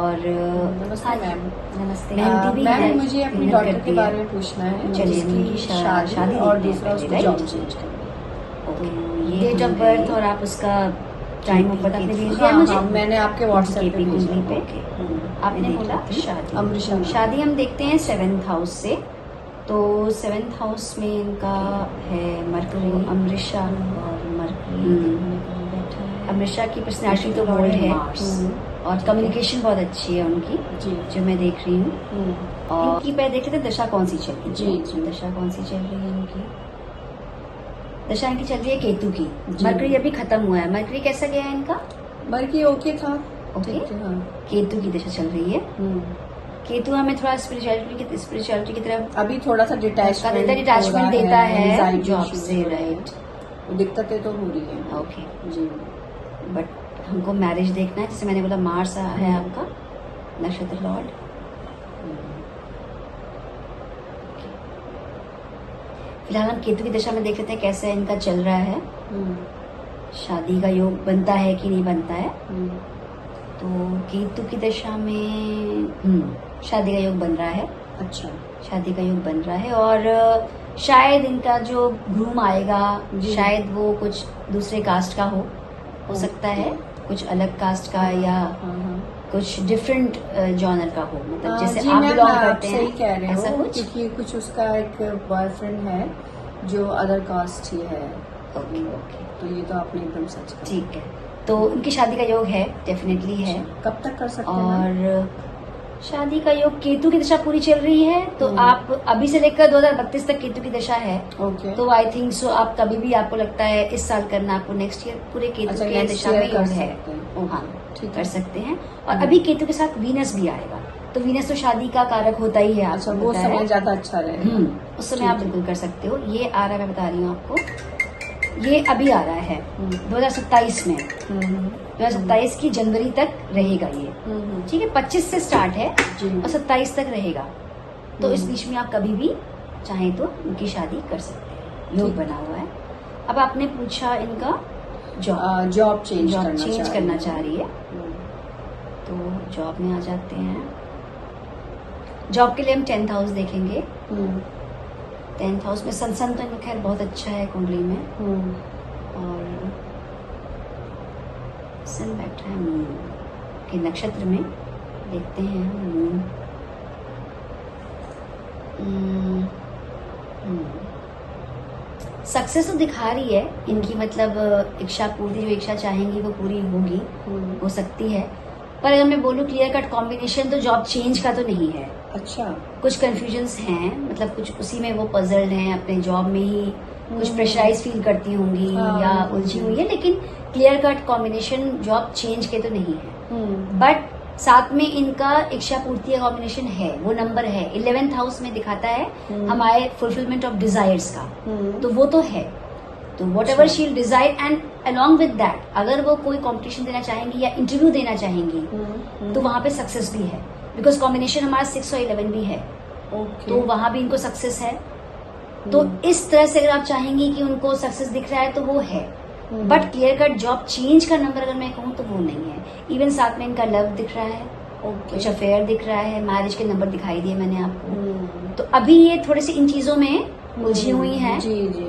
और नमस्ते मैम। नमस्ते मैम मुझे अपनी डॉटर के बारे में पूछना है। चलिए, जिसकी उनकी शादी और देखते हैं दूसरा पहले, उसको राइट? जॉब चेंज करना है। डेट ऑफ बर्थ और आप उसका टाइम ऑफ बर्थ आपने भेज दिया मुझे? हाँ, मैंने आपके व्हाट्सएप पे भेजा कुंडली पे है। आपने बोला शादी। अमृषा। शादी हम देखते हैं 7th हाउस से। तो 7th हाउस में इनका है मरकरी, अमृषा और मरकरी बैठा है। अमृषा की पर्सनैलिटी तो बोल्ड है और कम्युनिकेशन बहुत अच्छी है उनकी, जो मैं देख रही हूँ। और इनकी पहले देख लेते हैं दशा कौन सी चल रही है। जी। दशा कौन सी चल रही है इनकी? दशा इनकी चल रही है केतु की। मरकरी अभी खत्म हुआ है। मरकरी कैसा गया है इनका? मरकरी ओके था। ओके। केतु की दशा चल रही है। केतु हमें थोड़ा स्पिरिचुअलिटी की तरफ अभी थोड़ा सा डिटैचमेंट देता है जॉब से, राइट? दिक्कतें तो हो रही है। ओके जी। बट हमको मैरिज देखना है। जैसे मैंने बोला मार्स है आपका नक्षत्र लॉर्ड। फिलहाल हम केतु की दशा में देख लेते हैं कैसा इनका चल रहा है। शादी का योग बनता है कि नहीं बनता है। तो केतु की दशा में शादी का योग बन रहा है। अच्छा। शादी का योग बन रहा है और शायद इनका जो ग्रूम आएगा शायद वो कुछ दूसरे कास्ट का हो सकता है, कुछ अलग कास्ट का या कुछ डिफरेंट जॉनर का हो। मतलब जैसे आप बिलोंग करते हैं, सही कह रहे ऐसा हो, कुछ? क्योंकि कुछ उसका एक बॉयफ्रेंड है जो अदर कास्ट ही है। ओके ओके, तो ये तो आपने एकदम सच कहा। ठीक है। तो इनकी शादी का योग है, डेफिनेटली है। कब तक कर सकते हैं? और शादी का योग केतु की दशा पूरी चल रही है, तो आप अभी से लेकर 2032 तक केतु की दशा है। ओके। तो आई थिंक सो आप कभी भी आपको लगता है इस साल करना, आपको नेक्स्ट ईयर पूरे केतु के दशा में योग है। हाँ, कर सकते हैं। और अभी केतु के साथ वीनस भी आएगा, तो वीनस तो शादी का कारक होता ही है। अच्छा, वो समय ज्यादा अच्छा रहेगा। उस समय आप बिल्कुल कर सकते हो। ये आ रहा है, मैं बता रही हूँ आपको, ये अभी आ रहा है 2027 में। 2027 की जनवरी तक रहेगा ये, ठीक है। 25 से स्टार्ट है और 27 तक रहेगा। तो इस बीच में आप कभी भी चाहें तो उनकी शादी कर सकते हैं, योग बना हुआ है। अब आपने पूछा इनका जॉब चेंज करना चाह रही है। तो जॉब में आ जाते हैं। जॉब के लिए हम 10th हाउस देखेंगे। 10th हाउस में सन तो इनका खैर बहुत अच्छा है कुंडली में। और सन बैठा है मून के नक्षत्र में। देखते हैं मून। सक्सेस तो दिखा रही है इनकी, मतलब इच्छा पूर्ति, जो इच्छा चाहेंगी वो पूरी होगी, हो सकती है। पर अगर मैं बोलूँ क्लियर कट कॉम्बिनेशन, तो जॉब चेंज का तो नहीं है। अच्छा। कुछ कंफ्यूजन्स हैं, मतलब कुछ उसी में वो पजल्ड हैं, अपने जॉब में ही कुछ प्रेशराइज फील करती होंगी या उलझी हुई है। लेकिन clear cut combination job change के तो नहीं है। बट साथ में इनका इच्छा पूर्ति का कॉम्बिनेशन है, वो नंबर है 11th हाउस में दिखाता है हमारे फुलफिलमेंट ऑफ डिजायर्स का। तो वो तो है। तो whatever she will desire, and along with that अगर वो कोई कॉम्पिटिशन देना चाहेंगी या इंटरव्यू देना चाहेंगी तो वहां पे सक्सेस भी है, बिकॉज कॉम्बिनेशन हमारा 6 और 11 भी है। तो वहां भी इनको सक्सेस है। तो इस तरह से अगर आप चाहेंगी कि उनको सक्सेस दिख रहा है तो वो है। But clear cut job change का नंबर अगर मैं कहूँ तो वो नहीं है। इवन साथ में इनका लव दिख रहा है, कुछ अफेयर दिख रहा है, मैरिज के नंबर दिखाई दिए मैंने आपको। तो अभी ये थोड़ी सी इन चीजों में उलझी हुई हैं।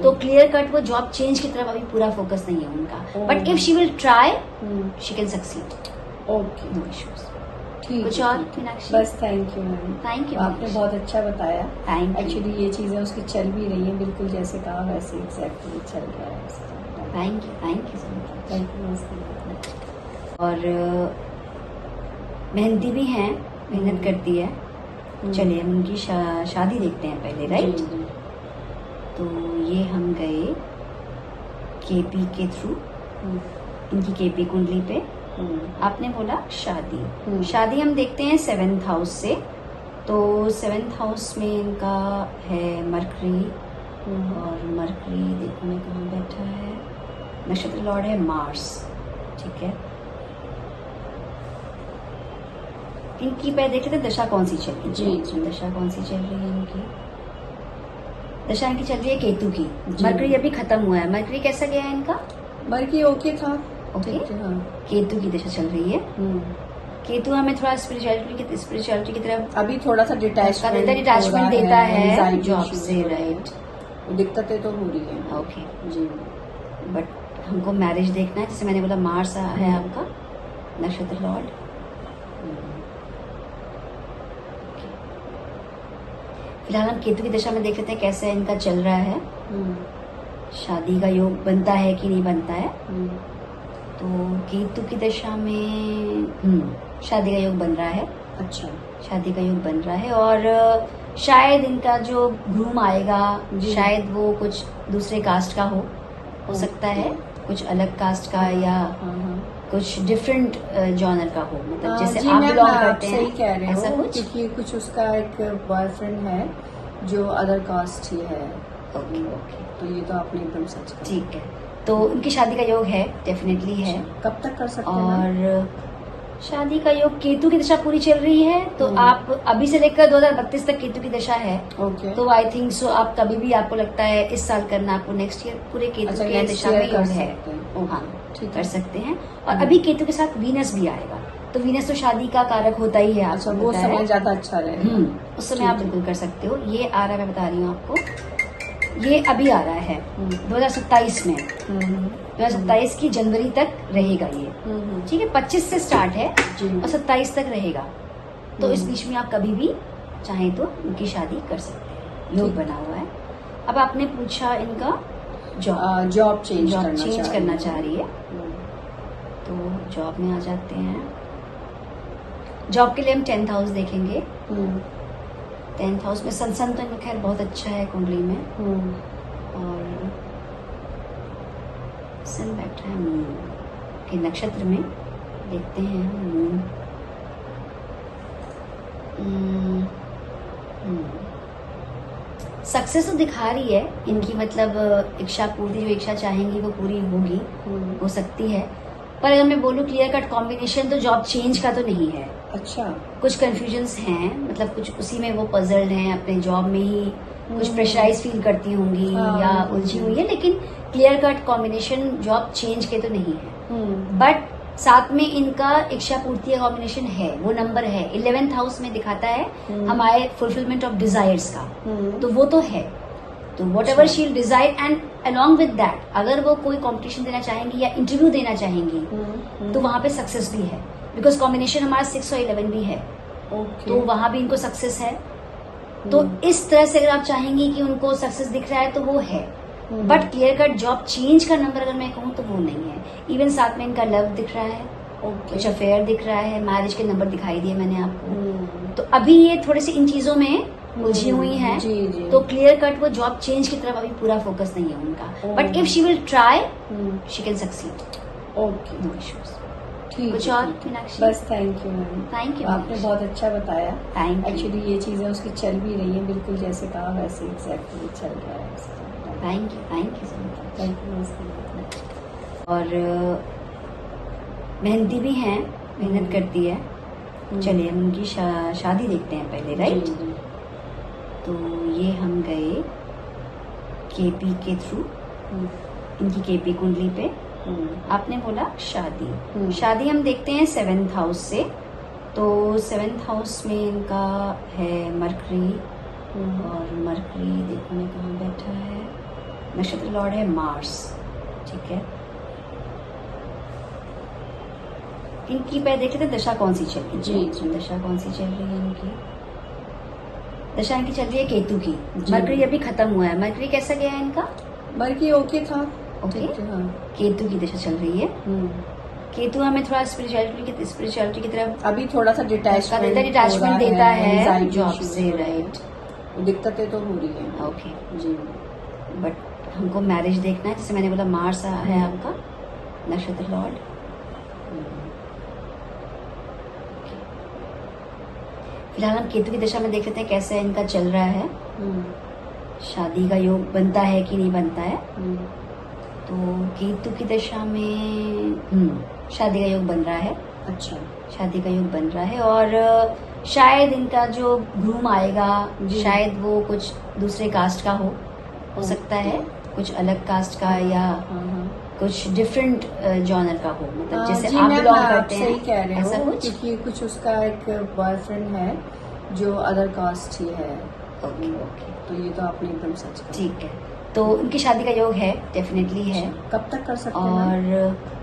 तो क्लियर कट वो जॉब चेंज की तरफ अभी पूरा फोकस नहीं है उनका। But if she will try she can succeed. Okay, no issues. ठीक। कुछ और मीनाक्षी? बस thank you ma'am. Thank you. आपने बहुत अच्छा बताया। Thank you. एक्चुअली ये चीजें उसकी चल भी रही हैं, बिल्कुल जैसे कहा वैसे एग्जैक्टली चल रहा है। Thank you so much. Thank you. और मेहनती भी हैं, मेहनत करती है। चलिए हम उनकी शादी देखते हैं पहले, राइट? तो ये हम गए केपी के थ्रू, इनकी केपी कुंडली पे। आपने बोला शादी। शादी हम देखते हैं 7th हाउस से। तो 7th हाउस में इनका है मरकरी। और मरकरी देखो मैं कहाँ बैठा है, नक्षत्र लॉर्ड है मार्स, ठीक है। इनकी पहले देख लेते हैं दशा कौन सी चल रही है। दशा कौन सी चल रही है इनकी? दशा इनकी चल रही है केतु की। मरकरी अभी खत्म हुआ है। मरकरी कैसा गया है इनका? मरकरी ओके था। ओके। केतु की दशा चल रही है। केतु हमें थोड़ा स्पिरिचुअलिटी की तरफ अभी थोड़ा सा डिटैचमेंट देता है जॉब से, राइट। दिक्कतें तो हो रही है। ओके जी। बट हमको मैरिज देखना है, जैसे मैंने बोला मार्स है आपका नक्षत्र लॉर्ड। फिलहाल हम केतु की दशा में देख लेते हैं कैसे इनका चल रहा है। शादी का योग बनता है कि नहीं बनता है। तो केतु की दशा में शादी का योग बन रहा है। अच्छा, शादी का योग बन रहा है और शायद इनका जो ग्रूम आएगा शायद वो कुछ दूसरे कास्ट का हो सकता है, कुछ अलग कास्ट का या कुछ डिफरेंट जॉनर का हो, मतलब जैसे आप बिलोंग करते हैं, सही कह रहे ऐसा हो, कुछ। क्योंकि कुछ उसका एक बॉयफ्रेंड है जो अदर कास्ट ही है। ओके ओके, तो ये तो आपने एकदम सच कहा। ठीक है। तो उनकी शादी का योग है, डेफिनेटली है। कब तक कर सकते हैं? और शादी का योग, केतु की दशा पूरी चल रही है, तो आप अभी से लेकर 2032 तक केतु की दशा है। ओके। तो आई थिंक सो आप कभी भी आपको लगता है इस साल करना, आपको नेक्स्ट ईयर पूरे केतु के दशा में योग है। हाँ, कर सकते हैं। और अभी केतु के साथ वीनस भी आएगा, तो वीनस तो शादी का कारक होता ही है। अच्छा, वो समय ज्यादा अच्छा रहेगा। उस समय आप बिल्कुल कर सकते हो। ये आ रहा है, मैं बता रही हूँ आपको, ये अभी आ रहा है 2027 में। 2027 की जनवरी तक रहेगा ये, ठीक है। 25 से स्टार्ट है और 27 तक रहेगा। तो इस बीच में आप कभी भी चाहें तो उनकी शादी कर सकते हैं, योग बना हुआ है। अब आपने पूछा इनका जॉब चेंज करना चाह रही है, तो जॉब में आ जाते हैं। जॉब के लिए हम 10th हाउस देखेंगे। 10th हाउस में सन तो इनका खैर बहुत अच्छा है कुंडली में। और सन बैठा है मून के नक्षत्र में, देखते हैं हम मून। सक्सेस तो दिखा रही है इनकी, मतलब इच्छा पूर्ति, जो इच्छा चाहेंगी वो पूरी होगी, हो सकती है। पर अगर मैं बोलूँ क्लियर कट कॉम्बिनेशन, तो जॉब चेंज का तो नहीं है। अच्छा, कुछ कंफ्यूजन्स हैं, मतलब कुछ उसी में वो पजल्ड हैं, अपने जॉब में ही कुछ प्रेशराइज फील करती होंगी या उलझी हुई है, लेकिन clear cut combination job change के तो नहीं है। बट साथ में इनका इच्छा पूर्ति का कॉम्बिनेशन है, वो नंबर है 11th हाउस में दिखाता है हमारे फुलफिलमेंट ऑफ डिजायर्स का, तो वो तो है। तो whatever she desire, and along with that अगर वो कोई कॉम्पिटिशन देना चाहेंगी या इंटरव्यू देना चाहेंगी तो वहां पे सक्सेस भी है, बिकॉज कॉम्बिनेशन हमारा 6 और 11 भी है। तो वहां भी इनको सक्सेस है। तो इस तरह से अगर आप चाहेंगी कि उनको सक्सेस दिख रहा है तो वो है। But clear cut job change का नंबर अगर मैं कहूँ तो वो नहीं है। इवन साथ में इनका लव दिख रहा है, कुछ अफेयर दिख रहा है, मैरिज के नंबर दिखाई दिए मैंने आपको। तो अभी ये थोड़ी सी इन चीजों में उलझी हुई हैं, तो क्लियर कट वो जॉब चेंज की तरफ अभी पूरा फोकस नहीं है उनका। But if she will try she can succeed. Okay, no issues. ठीक कुछ और मीनाक्षी? बस thank you ma'am, thank you, आपने बहुत अच्छा बताया। थैंक यू, एक्चुअली ये चीजें उसकी चल भी रही हैं, बिल्कुल जैसे कहा वैसे एग्जैक्टली चल रहा है। Thank you so much. Thank you. और मेहनती भी हैं, मेहनत करती है। चलिए हम उनकी शादी देखते हैं पहले, राइट। तो ये हम गए केपी के थ्रू, इनकी केपी कुंडली पे। आपने बोला शादी, शादी हम देखते हैं 7th हाउस से। तो 7th हाउस में इनका है मरकरी, और मरकरी देखो मैं कहाँ बैठा है, नक्षत्र लॉर्ड है मार्स, ठीक है। इनकी पहले देख लेते हैं दशा कौन सी चल रही है। जी, दशा कौन सी चल रही है इनकी? दशा इनकी चल रही है केतु की। मरकरी अभी खत्म हुआ है। मरकरी कैसा गया है इनका? मरकरी ओके था। ओके, केतु की दशा चल रही है। केतु हमें थोड़ा स्पिरिचुअलिटी की तरफ अभी थोड़ा सा डिटैचमेंट देता है जॉब से, राइट। दिक्कतें तो हो रही है। ओके जी, बट हमको मैरिज देखना है, जैसे मैंने बोला मार्स है आपका नक्षत्र लॉर्ड। फिलहाल हम केतु की दशा में देख लेते हैं कैसे इनका चल रहा है। शादी का योग बनता है कि नहीं बनता है। तो केतु की दशा में शादी का योग बन रहा है। अच्छा, शादी का योग बन रहा है और शायद इनका जो ग्रूम आएगा शायद वो कुछ दूसरे कास्ट का हो सकता है, कुछ अलग कास्ट का या कुछ डिफरेंट जॉनर का हो, मतलब जैसे जी आप मैम, बिलोंग आप करते सही हैं कह रहे ऐसा हो, कुछ। क्योंकि कुछ उसका एक बॉयफ्रेंड है जो अदर कास्ट ही है। ओके ओके, तो ये तो आपने एकदम सच कहा। ठीक है। तो उनकी शादी का योग है, डेफिनेटली है। कब तक कर सकते हैं मैम? और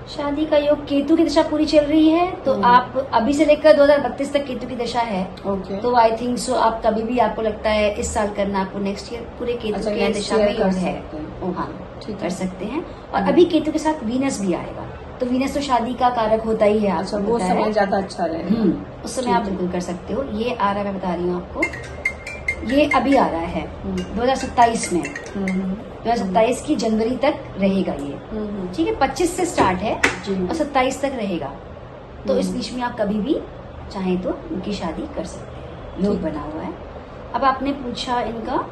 शादी का योग, केतु की दशा पूरी चल रही है, तो आप अभी से लेकर 2032 तक केतु की दशा है। ओके। तो आई थिंक सो आप कभी भी आपको लगता है इस साल करना, आपको नेक्स्ट ईयर पूरे केतु अच्छा, के next दशा year में कर योग सकते है। हैं। ओके, हाँ, ठीक है। कर सकते हैं। और अभी केतु के साथ वीनस भी आएगा, तो वीनस तो शादी का कारक होता ही है। अच्छा, आपको वो पता है। समय ज्यादा अच्छा रहेगा। उस समय ठीक आप है। बिल्कुल कर सकते हो। ये आ रहा है, मैं बता रही हूँ आपको, ये अभी आ रहा है 2027 में। 2027 की जनवरी तक रहेगा ये, ठीक है। 25 से स्टार्ट है जी। और 27 तक रहेगा। तो इस बीच में आप कभी भी चाहें तो उनकी शादी कर सकते हैं, योग ठीक। बना हुआ है। अब आपने पूछा इनका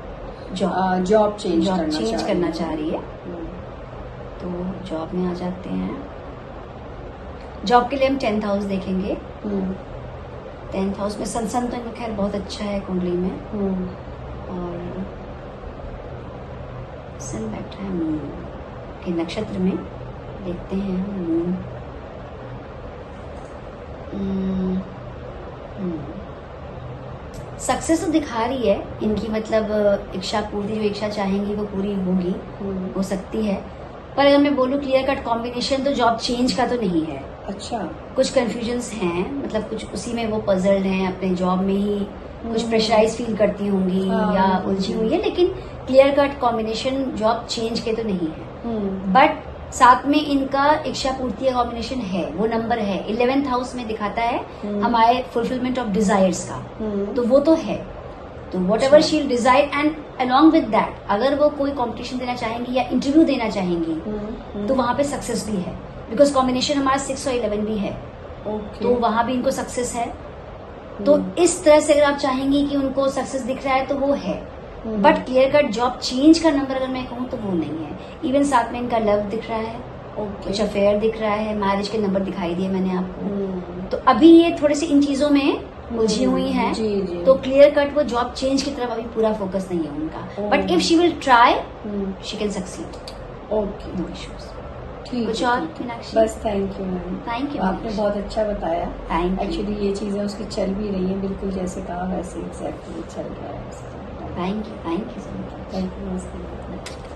जॉब, जॉब चेंज करना चाह रही है। तो जॉब में आ जाते हैं। जॉब के लिए हम 10th हाउस देखेंगे। 10th हाउस में सन तो इनका खैर बहुत अच्छा है कुंडली में। और सन बैठा है मून के नक्षत्र में। देखते हैं मून। सक्सेस तो दिखा रही है इनकी, मतलब इच्छा पूर्ति, जो इच्छा चाहेंगी वो पूरी होगी, हो सकती है। पर अगर मैं बोलूँ क्लियर कट कॉम्बिनेशन, तो जॉब चेंज का तो नहीं है। अच्छा, कुछ कंफ्यूजन्स हैं, मतलब कुछ उसी में वो पजल्ड हैं अपने जॉब में ही, कुछ प्रेशराइज फील करती होंगी या उलझी हुई है, लेकिन clear cut combination job change के तो नहीं है। बट साथ में इनका इच्छा पूर्ति का कॉम्बिनेशन है, वो नंबर है 11th हाउस में दिखाता है हमारे फुलफिलमेंट ऑफ डिजायर्स का, तो वो तो है। तो whatever she desire, and along with that अगर वो कोई कॉम्पिटिशन देना चाहेंगी या इंटरव्यू देना चाहेंगी तो वहां पे सक्सेस भी है, बिकॉज कॉम्बिनेशन हमारा 6 और 11 भी है। तो वहां भी इनको सक्सेस है। तो इस तरह से अगर आप चाहेंगी कि उनको सक्सेस दिख रहा है तो वो है। But clear cut job change का नंबर अगर मैं कहूँ तो वो नहीं है। इवन साथ में इनका लव दिख रहा है, कुछ अफेयर दिख रहा है, मैरिज के नंबर दिखाई दिए मैंने आपको। तो अभी ये थोड़े से इन चीजों में उलझी हुई हैं। तो क्लियर कट वो जॉब चेंज की तरफ अभी पूरा फोकस नहीं है उनका। But if she will try, she can succeed. Okay, no issues. ठीक कुछ है, और ठीक है। मीनाक्षी? बस thank you ma'am, thank you. आपने बहुत अच्छा बताया। Thank you. एक्चुअली ये चीजें उसकी चल भी रही हैं, बिल्कुल जैसे कहा वैसे एग्जैक्टली चल रहा है। Thank you so much. Thank you.